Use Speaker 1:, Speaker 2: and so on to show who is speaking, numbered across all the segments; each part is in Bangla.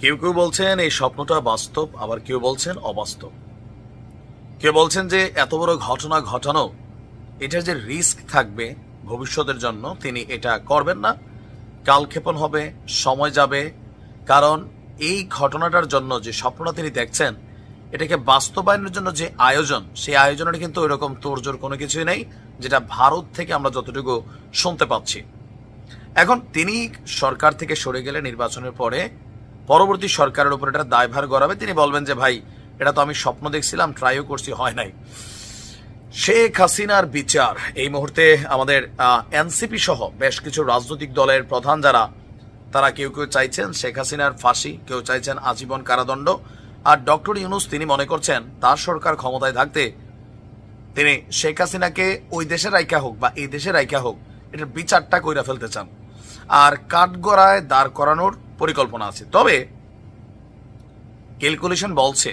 Speaker 1: কেউ কেউ বলছেন এই স্বপ্নটা বাস্তব, আবার কেউ বলছেন অবাস্তব। কেউ বলছেন যে এত বড় ঘটনা ঘটানো, এটার যে রিস্ক থাকবে ভবিষ্যতের জন্য, তিনি এটা করবেন না, কালক্ষেপণ হবে, সময় যাবে। কারণ এই ঘটনাটার জন্য যে স্বপ্নটা তিনি দেখছেন, এটাকে বাস্তবায়নের জন্য যে আয়োজন, সেই আয়োজনের কিন্তু ওইরকম তোড়জোড় কোনো কিছুই নেই, যেটা ভারত থেকে আমরা যতটুকু শুনতে পাচ্ছি। এখন তিনি সরকার থেকে সরে গেলে নির্বাচনের পরে পরবর্তী সরকারের উপর এটা দায়ভার গড়াবে। তিনি বলবেন যে ভাই, এটা তো আমি স্বপ্ন দেখছিলাম, ট্রাইও করছি, হয় নাই। শেখ হাসিনার বিচার এই মুহূর্তে আমাদের এনসিপি সহ বেশ কিছু রাজনৈতিক দলের প্রধান যারা, তারা কেউ কেউ চাইছেন শেখ হাসিনার ফাঁসি, কেউ চাইছেন আজীবন কারাদণ্ড। আর ডক্টর ইউনূস তিনি মনে করছেন তার সরকার ক্ষমতায় থাকতে তিনি শেখ হাসিনাকে ওই দেশে রাইখা হোক বা এই দেশে রাইখা হোক, এটার বিচারটা কইরা ফেলতে চান আর কাঠগড়ায় দাঁড় করানোর পরিকল্পনা আছে। তবে ক্যালকুলেশন বলছে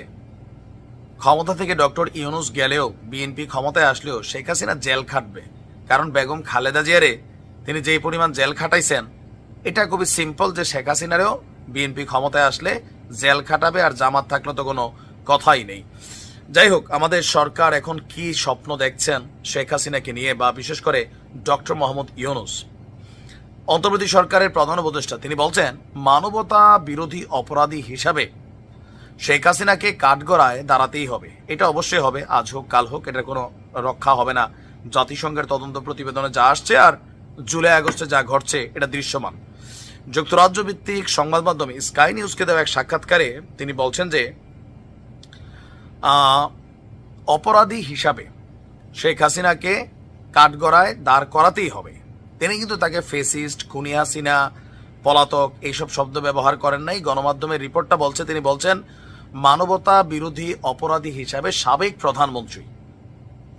Speaker 1: ক্ষমতা থেকে ডক্টর ইউনূস গেলেও, বিএনপি ক্ষমতায় আসলেও শেখ হাসিনা জেল খাটবে। কারণ বেগম খালেদা জিয়ারে তিনি যেই পরিমাণ জেল খাটাইছেন, এটা খুবই সিম্পল যে শেখ হাসিনারেও বিএনপি ক্ষমতায় আসলে জেল খাটাবে, আর জামাত থাকলে তো কোনো কথাই নেই। যাই হোক, আমাদের সরকার এখন কি স্বপ্ন দেখছেন শেখ হাসিনাকে নিয়ে, বা বিশেষ করে ডক্টর মোহাম্মদ ইউনূস অন্তর্বর্তী সরকারের প্রধান উপদেষ্টা, তিনি বলছেন মানবতা বিরোধী অপরাধী হিসাবে শেখ হাসিনাকে কাঠগড়ায় দাঁড়াতেই হবে। এটা অবশ্যই হবে, আজ হোক কাল হোক, এটার কোনো রক্ষা হবে না। জাতিসংঘের তদন্ত প্রতিবেদনে যা আসছে আর জুলাই আগস্টে যা ঘটছে, এটা দৃশ্যমান। যুক্তরাজ্য ভিত্তিক সংবাদ মাধ্যম স্কাই নিউজকে দেওয়া এক সাক্ষাৎকারে তিনি বলছেন যে অপরাধী হিসাবে শেখ হাসিনাকে কাঠগড়ায় দাঁড় করাতেই হবে। তিনি কিন্তু তাকে ফেসিস্ট, খুনি হাসিনা, পলাতক এইসব শব্দ ব্যবহার করেন নাই। গণমাধ্যমের রিপোর্টটা বলছে, তিনি বলছেন মানবতা বিরোধী অপরাধী হিসাবে সাবেক প্রধানমন্ত্রী,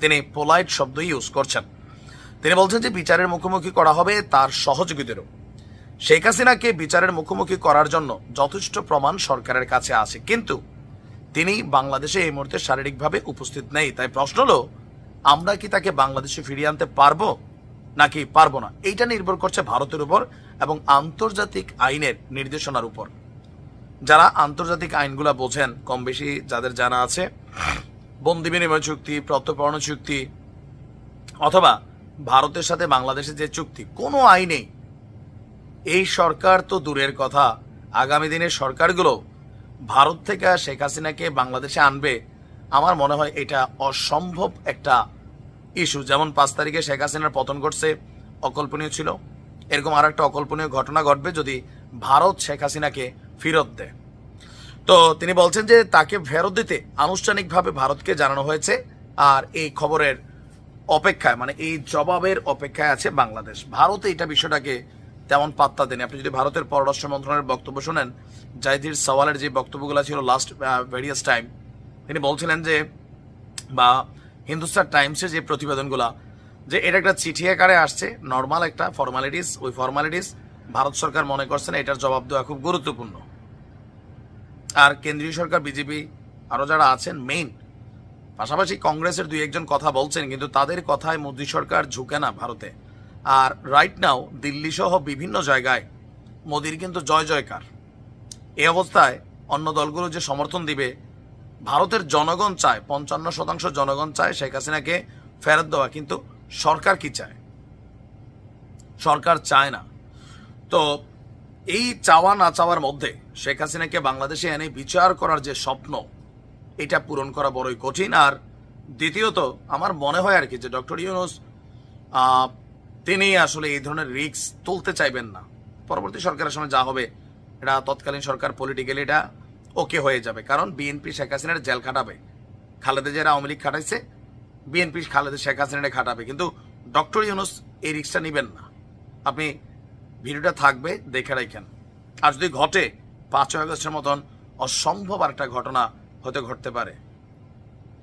Speaker 1: তিনি পোলাইট শব্দ ইউজ করছেন। তিনি বলছেন যে বিচারের মুখোমুখি করা হবে তার সহযোগীদেরও। শেখ হাসিনাকে বিচারের মুখোমুখি করার জন্য যথেষ্ট প্রমাণ সরকারের কাছে আছে, কিন্তু তিনি বাংলাদেশে এই মুহূর্তে শারীরিকভাবে উপস্থিত নেই। তাই প্রশ্ন হলো, আমরা কি তাকে বাংলাদেশে ফিরিয়ে আনতে পারবো নাকি পারবো না? এইটা নির্ভর করছে ভারতের উপর এবং আন্তর্জাতিক আইনের নির্দেশনার উপর। যারা আন্তর্জাতিক আইনগুলা বোঝেন, কম বেশি যাদের জানা আছে, বন্দি বিনিময় চুক্তি, প্রত্যর্পণ চুক্তি, অথবা ভারতের সাথে বাংলাদেশের যে চুক্তি, কোনো আইনেই এই সরকার তো দূরের কথা, আগামী দিনের সরকারগুলো ভারত থেকে শেখ হাসিনাকে বাংলাদেশে আনবে, আমার মনে হয় এটা অসম্ভব একটা ইস্যু। যেমন 5 তারিখে শেখ হাসিনার পতন ঘটছে, অকল্পনীয় ছিল, এরকম আর একটা অকল্পনীয় ঘটনা ঘটবে যদি ভারত শেখ হাসিনাকে ফেরত দেয়। তো তিনি বলছেন যে তাকে ফেরত দিতে আনুষ্ঠানিকভাবে ভারতকে জানানো হয়েছে, আর এই খবরের অপেক্ষায়, মানে এই জবাবের অপেক্ষায় আছে বাংলাদেশ। ভারত এইটা বিষয়টাকে তেমন পাত্তা দেয়নি। আপনি যদি ভারতের পররাষ্ট্র মন্ত্রণালয়ের বক্তব্য শোনেন, জাহিদ সওয়ালের যে বক্তব্যগুলো ছিল লাস্ট ভেরিয়াস টাইম, তিনি বলছিলেন যে, বা হিন্দুস্তান টাইমসের যে প্রতিবেদনগুলো, যে এটা একটা চিঠি আকারে আসছে, নর্মাল একটা ফর্মালিটিস, ওই ফর্মালিটিস ভারত সরকার মনে করছেন এটার জবাব দেওয়া খুব গুরুত্বপূর্ণ। আর কেন্দ্রীয় সরকার, বিজেপি আরও যারা আছেন মেইন, পাশাপাশি কংগ্রেসের 2-1 কথা বলছেন, কিন্তু তাদের কথায় মোদী সরকার ঝুঁকে না ভারতে। আর রাইট নাও দিল্লি সহ বিভিন্ন জায়গায় মোদির কিন্তু জয় জয়কার। এই অবস্থায় অন্য দলগুলো যে সমর্থন দিবে, ভারতের জনগণ চায়, 55% জনগণ চায় শেখ হাসিনাকে ফেরত দেওয়া, কিন্তু সরকার কি চায়? সরকার চায় না। তো এই চাওয়া না চাওয়ার মধ্যে শেখ হাসিনাকে বাংলাদেশে এনে বিচার করার যে স্বপ্ন, এটা পূরণ করা বড়ই কঠিন। আর দ্বিতীয়ত আমার মনে হয় আর কি, যে ডক্টর ইউনূস তিনি আসলে এই ধরনের রিস্ক তুলতে চাইবেন না। পরবর্তী সরকারের সময় যা হবে, এটা তৎকালীন সরকার পলিটিক্যালি এটা ওকে হয়ে যাবে। কারণ বিএনপি শেখ হাসিনার জেল খাটাবে, খালেদা জিয়ার আওয়ামী লীগ খাটাইছে, বিএনপি খালেদা শেখ হাসিনারে খাটাবে, কিন্তু ডক্টর ইউনূস এই রিস্কটা নেবেন না। আপনি ভিডিওটা থাকবে, দেখে রাখেন। আর যদি ঘটে 5 আগস্টের মতন অসম্ভব আর একটা ঘটনা হতে ঘটতে পারে।